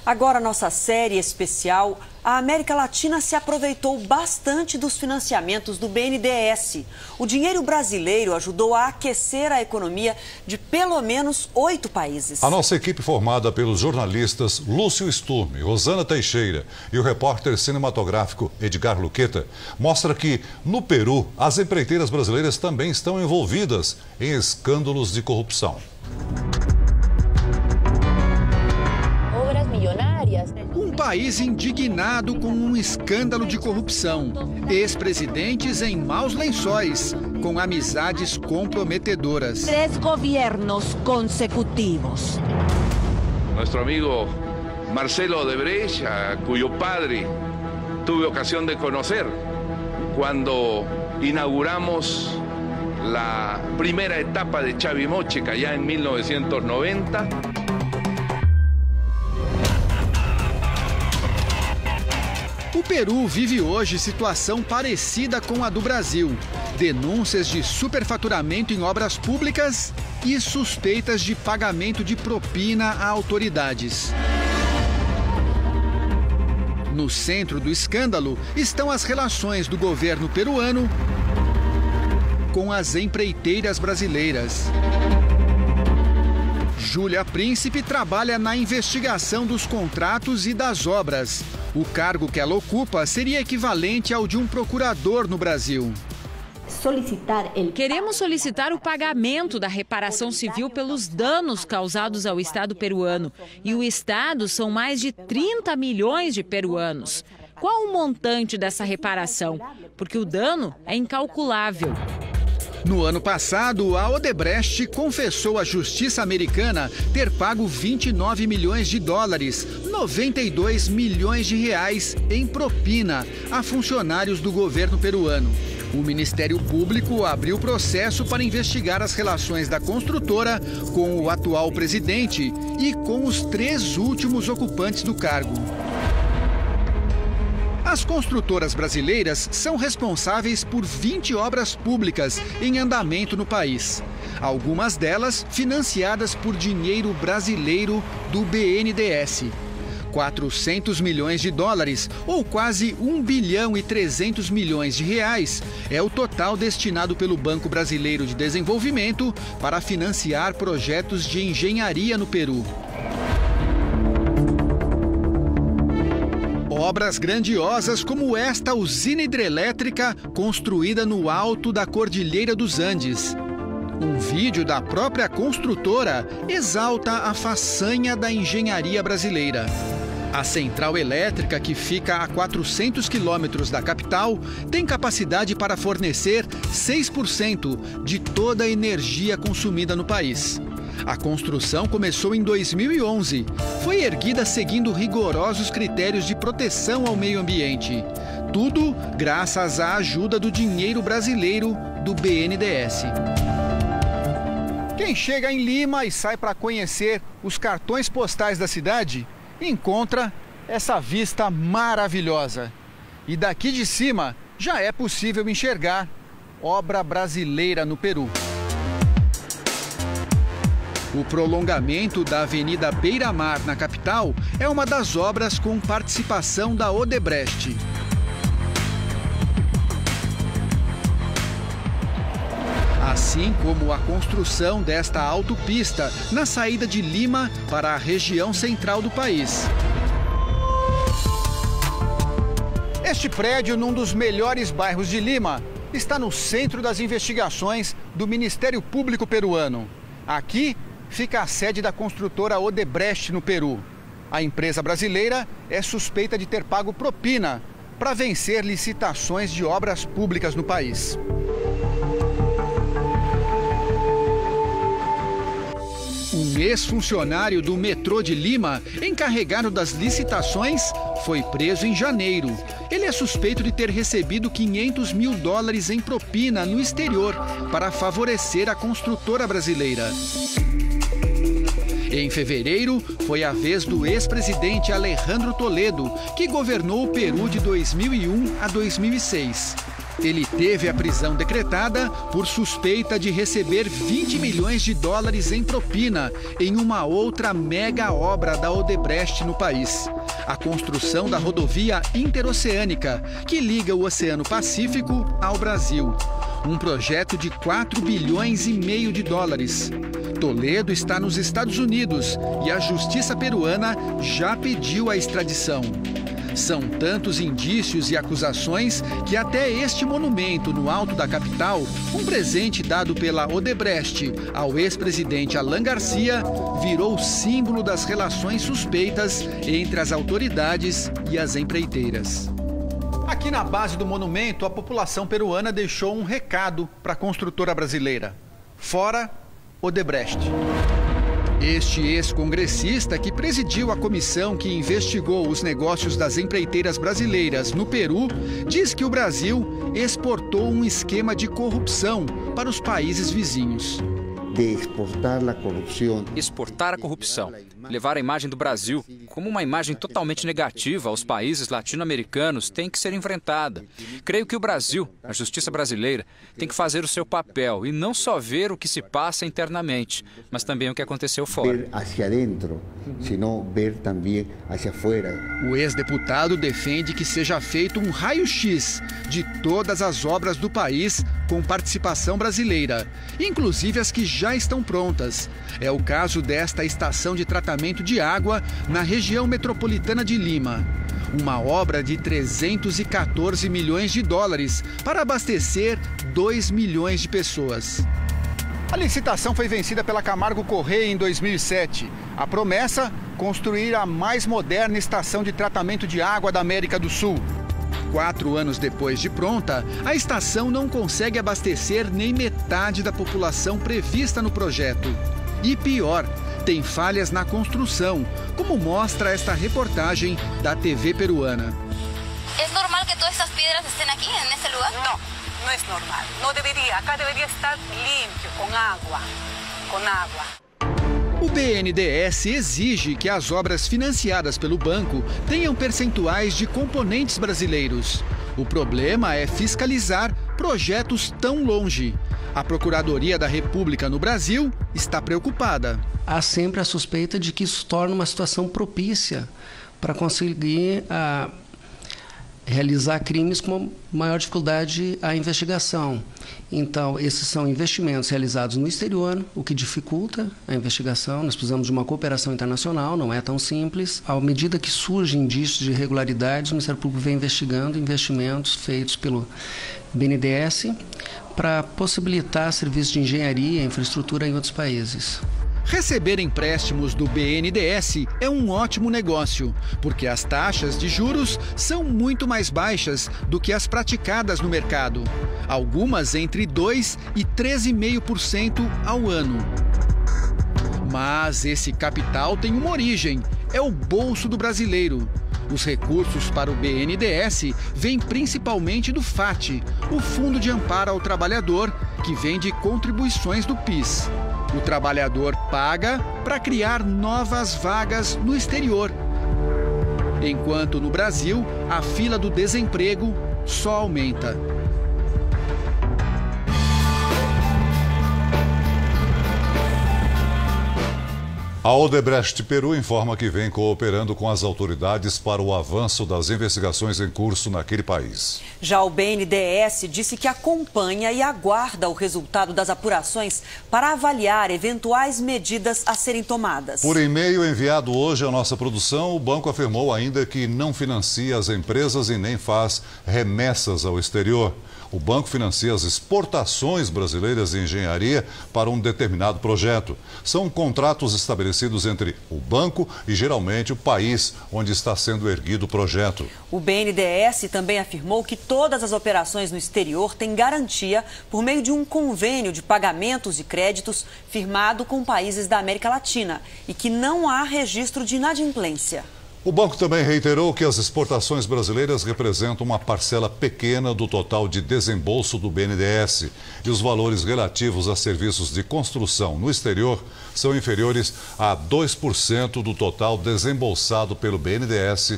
Agora, nossa série especial, a América Latina se aproveitou bastante dos financiamentos do BNDES. O dinheiro brasileiro ajudou a aquecer a economia de pelo menos 8 países. A nossa equipe, formada pelos jornalistas Lúcio Sturme, Rosana Teixeira e o repórter cinematográfico Edgar Luqueta, mostra que, no Peru, as empreiteiras brasileiras também estão envolvidas em escândalos de corrupção. Um país indignado com um escândalo de corrupção. Ex-presidentes em maus lençóis, com amizades comprometedoras. 3 gobiernos consecutivos. Nuestro amigo Marcelo Odebrecht, a cuyo padre tuve ocasión de conocer cuando inauguramos la primera etapa de Chavimochica ya en 1990. O Peru vive hoje situação parecida com a do Brasil. Denúncias de superfaturamento em obras públicas e suspeitas de pagamento de propina a autoridades. No centro do escândalo estão as relações do governo peruano com as empreiteiras brasileiras. Júlia Príncipe trabalha na investigação dos contratos e das obras. O cargo que ela ocupa seria equivalente ao de um procurador no Brasil. Queremos solicitar o pagamento da reparação civil pelos danos causados ao Estado peruano. E o Estado são mais de 30 milhões de peruanos. Qual o montante dessa reparação? Porque o dano é incalculável. No ano passado, a Odebrecht confessou à justiça americana ter pago 29 milhões de dólares, 92 milhões de reais em propina a funcionários do governo peruano. O Ministério Público abriu processo para investigar as relações da construtora com o atual presidente e com os 3 últimos ocupantes do cargo. As construtoras brasileiras são responsáveis por 20 obras públicas em andamento no país. Algumas delas financiadas por dinheiro brasileiro do BNDES. 400 milhões de dólares, ou quase 1 bilhão e 300 milhões de reais, é o total destinado pelo Banco Brasileiro de Desenvolvimento para financiar projetos de engenharia no Peru. Obras grandiosas como esta usina hidrelétrica construída no alto da Cordilheira dos Andes. Um vídeo da própria construtora exalta a façanha da engenharia brasileira. A central elétrica, que fica a 400 quilômetros da capital, tem capacidade para fornecer 6% de toda a energia consumida no país. A construção começou em 2011. Foi erguida seguindo rigorosos critérios de proteção ao meio ambiente. Tudo graças à ajuda do dinheiro brasileiro do BNDES. Quem chega em Lima e sai para conhecer os cartões postais da cidade, encontra essa vista maravilhosa. E daqui de cima já é possível enxergar obra brasileira no Peru. O prolongamento da Avenida Beira-Mar, na capital, é uma das obras com participação da Odebrecht. Assim como a construção desta autopista na saída de Lima para a região central do país. Este prédio, num dos melhores bairros de Lima, está no centro das investigações do Ministério Público peruano. Aqui fica a sede da construtora Odebrecht no Peru. A empresa brasileira é suspeita de ter pago propina para vencer licitações de obras públicas no país. Um ex-funcionário do metrô de Lima, encarregado das licitações, foi preso em janeiro. Ele é suspeito de ter recebido 500 mil dólares em propina no exterior para favorecer a construtora brasileira. Em fevereiro, foi a vez do ex-presidente Alejandro Toledo, que governou o Peru de 2001 a 2006. Ele teve a prisão decretada por suspeita de receber 20 milhões de dólares em propina em uma outra mega obra da Odebrecht no país. A construção da rodovia interoceânica, que liga o Oceano Pacífico ao Brasil. Um projeto de 4 bilhões e meio de dólares. Toledo está nos Estados Unidos e a justiça peruana já pediu a extradição. São tantos indícios e acusações que até este monumento no alto da capital, um presente dado pela Odebrecht ao ex-presidente Alan Garcia, virou símbolo das relações suspeitas entre as autoridades e as empreiteiras. Aqui na base do monumento, a população peruana deixou um recado para a construtora brasileira. Fora Odebrecht. Este ex-congressista, que presidiu a comissão que investigou os negócios das empreiteiras brasileiras no Peru, diz que o Brasil exportou um esquema de corrupção para os países vizinhos. Exportar a corrupção, levar a imagem do Brasil como uma imagem totalmente negativa aos países latino-americanos tem que ser enfrentada. Creio que o Brasil, a justiça brasileira, tem que fazer o seu papel e não só ver o que se passa internamente, mas também o que aconteceu fora. O ex-deputado defende que seja feito um raio-x de todas as obras do país com participação brasileira, inclusive as que já estão prontas. É o caso desta estação de tratamento de água na região metropolitana de Lima. Uma obra de 314 milhões de dólares para abastecer 2 milhões de pessoas. A licitação foi vencida pela Camargo Correia em 2007. A promessa, construir a mais moderna estação de tratamento de água da América do Sul. 4 anos depois de pronta, a estação não consegue abastecer nem metade da população prevista no projeto. E pior, tem falhas na construção, como mostra esta reportagem da TV peruana. É normal que todas essas pedras estejam aqui, nesse lugar? Não, não é normal. Não deveria. Acá deveria estar limpo, com água. Com água. O BNDES exige que as obras financiadas pelo banco tenham percentuais de componentes brasileiros. O problema é fiscalizar projetos tão longe. A Procuradoria da República no Brasil está preocupada. Há sempre a suspeita de que isso torna uma situação propícia para conseguir realizar crimes com maior dificuldade à investigação. Então, esses são investimentos realizados no exterior, o que dificulta a investigação. Nós precisamos de uma cooperação internacional, não é tão simples. À medida que surgem indícios de irregularidades, o Ministério Público vem investigando investimentos feitos pelo BNDES para possibilitar serviços de engenharia e infraestrutura em outros países. Receber empréstimos do BNDES é um ótimo negócio, porque as taxas de juros são muito mais baixas do que as praticadas no mercado. Algumas entre 2% e 13,5% ao ano. Mas esse capital tem uma origem, é o bolso do brasileiro. Os recursos para o BNDES vêm principalmente do FAT, o Fundo de Amparo ao Trabalhador, que vem de contribuições do PIS. O trabalhador paga para criar novas vagas no exterior. Enquanto no Brasil, a fila do desemprego só aumenta. A Odebrecht Peru informa que vem cooperando com as autoridades para o avanço das investigações em curso naquele país. Já o BNDES disse que acompanha e aguarda o resultado das apurações para avaliar eventuais medidas a serem tomadas. Por e-mail enviado hoje à nossa produção, o banco afirmou ainda que não financia as empresas e nem faz remessas ao exterior. O banco financia as exportações brasileiras de engenharia para um determinado projeto. São contratos estabelecidos entre o banco e, geralmente, o país onde está sendo erguido o projeto. O BNDES também afirmou que todas as operações no exterior têm garantia por meio de um convênio de pagamentos e créditos firmado com países da América Latina e que não há registro de inadimplência. O banco também reiterou que as exportações brasileiras representam uma parcela pequena do total de desembolso do BNDES e os valores relativos a serviços de construção no exterior são inferiores a 2% do total desembolsado pelo BNDES